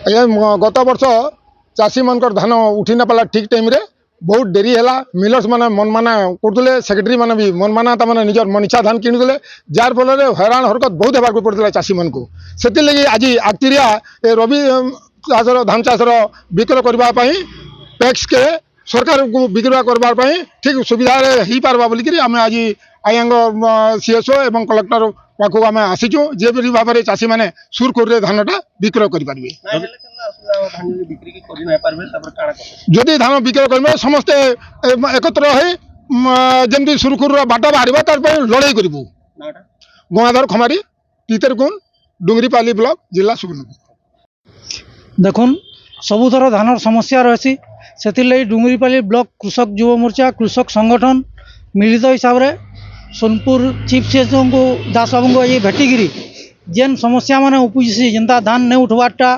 आज्ञा गत वर्ष चाषी मान धान उठी ना पाला ठीक टाइम रे बहुत डेरी है मिलर्स मैंने मनमाना करते सेक्रेटरी मैंने भी मनमाना निजर मन इच्छा धान किणुले जार फल हैरान हरकत बहुत होगा पड़ता चाषी मान को से लगी आज आक्तिरिया रवि चाषर धान चाषर विक्रय करने पैक्स के सरकार को विक्रय करने ठीक सुविधा हो पार्बा बोलिकी आम आज आज्ञा सीएसओ एवं कलेक्टर पाखक आम आसीचु जे भाव में चाषी मैंने सुरखुरी धानटा विक्रय करेंगे जदि धान विक्रय करेंगे समस्ते एकत्र जमी सुरखुर बाट बाहर तार लड़ाई करूँ गंगाधर खमारी तीतरकुंड डुंगरीपाली ब्लॉक जिला सुवर्णपुर देखुन सबुथर धानर समस्या रही से डुंगरीपाली ब्लॉक कृषक युव मोर्चा कृषक संगठन मिलित हिसाब से सोनपुर चीफ सेक्रेटरी को दास बाबू को ये भेटिकी जेन समस्या माने उपजी जेनता धान नहीं उठवारटा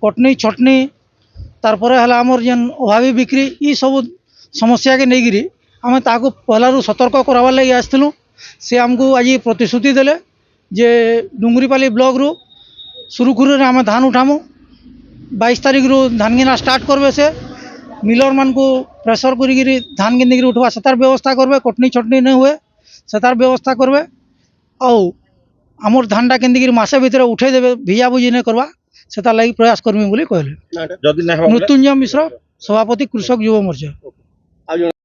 कटनी छटनी तारपर है आमर जेन अभावी बिक्री ये सब समस्या के नहीं आम ताको पहला सतर्क करार लगे आसलु से आमको आज प्रतिश्रुति देले जे डुंगरीपाली ब्लॉक रु सुरुखुरी आम धान उठामु 22 तारीख रु धान गिना स्टार्ट करबे से मिलर मान को प्रेसर करी धान गिन उठवा से तार व्यवस्था करबे कटनी छटनी नहीं हुए से तार व्यवस्था करबे आउ आमर धानटा केंदी मसे भितर उठे देवे भिजा भुजी नहीं करवा से तार लगी प्रयास करमी बोली कहले मृत्युंजय मिश्र सभापति कृषक युव मोर्चा।